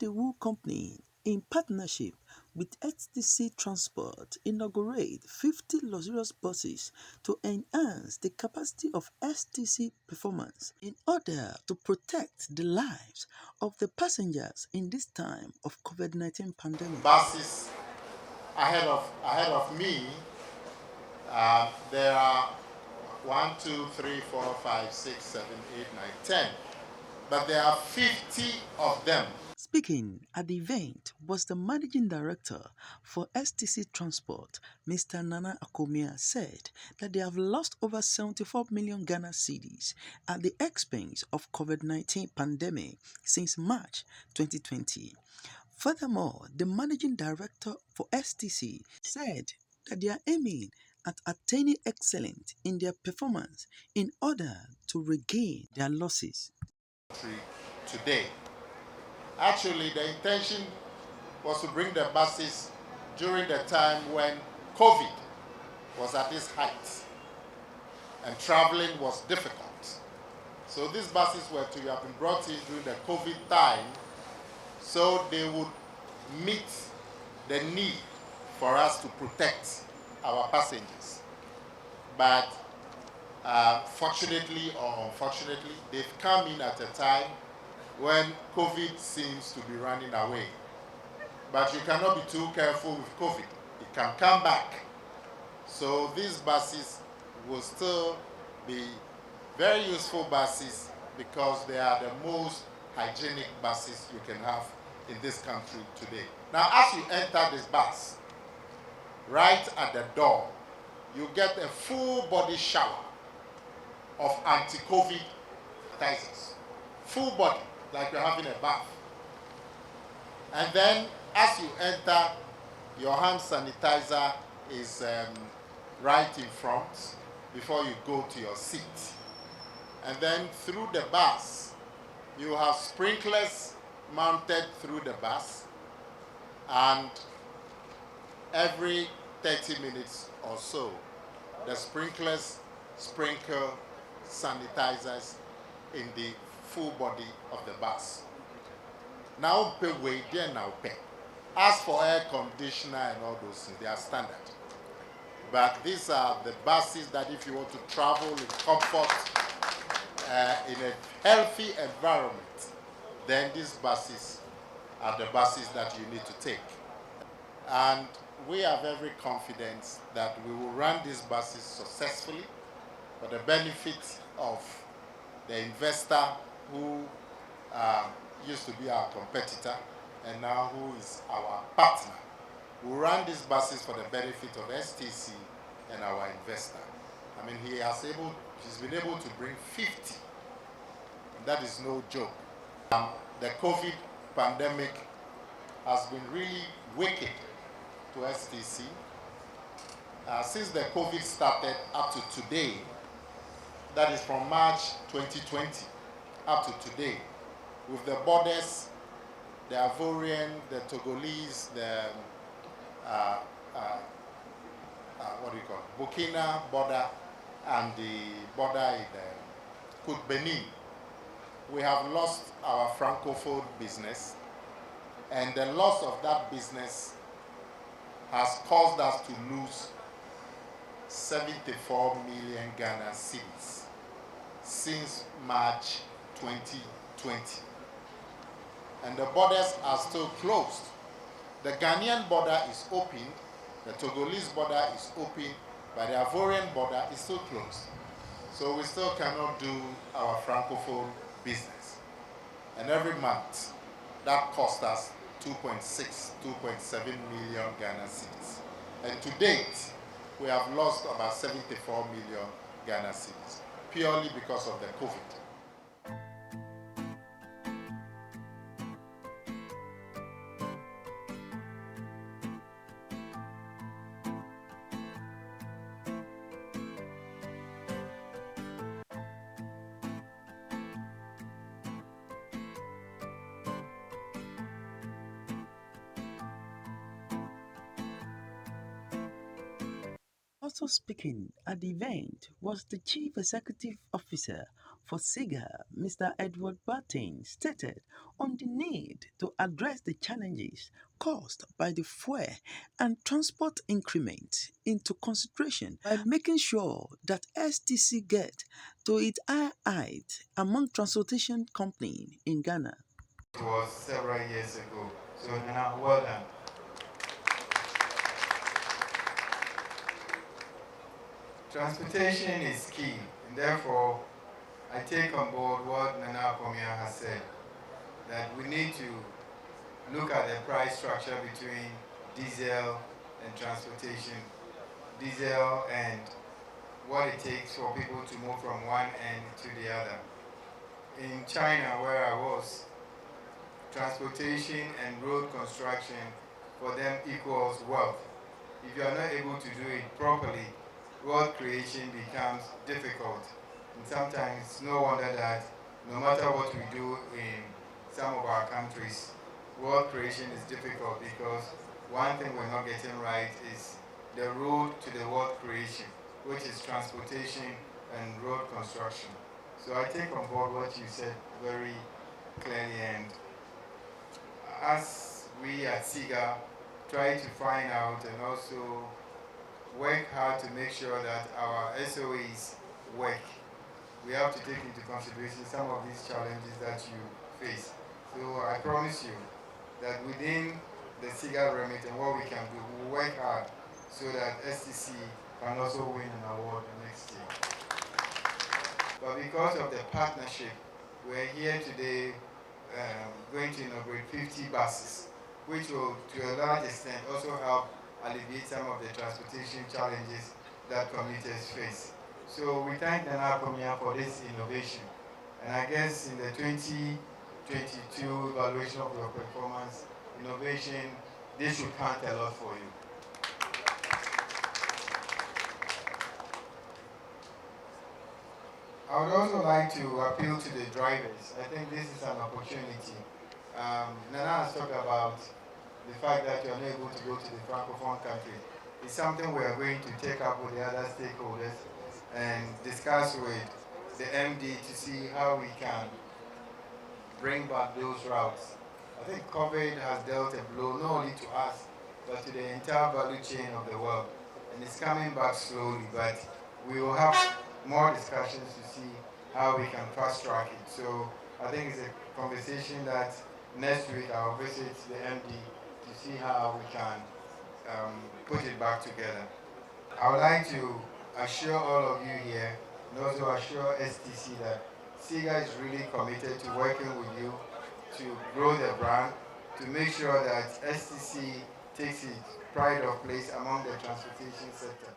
Daywool company, in partnership with STC Transport, inaugurate 50 luxurious buses to enhance the capacity of STC performance in order to protect the lives of the passengers in this time of COVID-19 pandemic. Buses ahead of me, there are 1, 2, 3, 4, 5, 6, 7, 8, 9, 10. But there are 50 of them. Speaking at the event was the managing director for STC Transport, Mr.Nana Akomea, said that they have lost over 74 million Ghana cedis at the expense of COVID-19 pandemic since March 2020. Furthermore, the managing director for STC said that they are aiming at attaining excellence in their performance in order to regain their losses. Today, actually, the intention was to bring the buses during the time when COVID was at its height and traveling was difficult. So these buses were to have been brought in during the COVID time so they would meet the need for us to protect our passengers. But fortunately or unfortunately, they've come in at a time when COVID seems to be running away. But you cannot be too careful with COVID. It can come back. So these buses will still be very useful buses because they are the most hygienic buses you can have in this country today. Now, as you enter this bus, right at the door, you get a full body shower of anti-COVID sanitizers. Full body, like you're having a bath. And then, as you enter, your hand sanitizer is right in front before you go to your seat. And then through the bus, you have sprinklers mounted through the bus, and every 30 minutes or so, the sprinklers sprinkle sanitizers in the full body of the bus. Now pay way there now pay. As for air conditioner and all those things, they are standard. But these are the buses that if you want to travel in comfort, in a healthy environment, then these buses are the buses that you need to take. And we have every confidence that we will run these buses successfully for the benefit of the investor who used to be our competitor and now who is our partner. We run these buses for the benefit of STC and our investor. I mean, he's been able to bring 50. And that is no joke. The COVID pandemic has been really wicked to STC. Since the COVID started up to today, that is from March 2020 up to today, with the borders, the Ivorian, the Togolese, the Burkina border, and the border in Cote Benin, we have lost our Francophone business, and the loss of that business has caused us to lose 74 million Ghana cedis since March 2020. And the borders are still closed. The Ghanaian border is open, the Togolese border is open, but the Ivorian border is still closed. So we still cannot do our Francophone business. And every month, that costs us 2.6, 2.7 million Ghana cedis. And to date, we have lost about 74 million Ghana cedis, purely because of the COVID. Also speaking at the event was the Chief Executive Officer For SIGA, Mr. Edward Barton stated on the need to address the challenges caused by the fuel and transport increment into consideration by making sure that STC get to its high height among transportation companies in Ghana. It was several years ago. So Nana, well done. Transportation is key, and therefore I take on board what Nana Akomea has said, that we need to look at the price structure between diesel and transportation, diesel and what it takes for people to move from one end to the other. In China, where I was, transportation and road construction for them equals wealth. If you are not able to do it properly, wealth creation becomes difficult. And sometimes it's no wonder that no matter what we do in some of our countries, wealth creation is difficult because one thing we're not getting right is the road to the wealth creation, which is transportation and road construction. So I take on board what you said very clearly, and as we at SIGA try to find out and also work hard to make sure that our SOEs work, we have to take into consideration some of these challenges that you face. So I promise you that within the SIGA remit and what we can do, we will work hard so that STC can also win an award the next year. But because of the partnership, we're here today going to inaugurate 50 buses, which will, to a large extent, also help alleviate some of the transportation challenges that commuters face. So we thank Nana Akomea for this innovation. And I guess in the 2022 evaluation of your performance, innovation, this should count a lot for you. I would also like to appeal to the drivers. I think this is an opportunity. Nana has talked about the fact that you're not able to go to the Francophone country. It's something we are going to take up with the other stakeholders and discuss with the MD to see how we can bring back those routes. I think COVID has dealt a blow not only to us, but to the entire value chain of the world. And it's coming back slowly, but we will have more discussions to see how we can fast track it. So I think it's a conversation that next week I'll visit the MD to see how we can put it back together. I would like to assure all of you here and also assure STC that SIGA is really committed to working with you to grow the brand, to make sure that STC takes its pride of place among the transportation sector.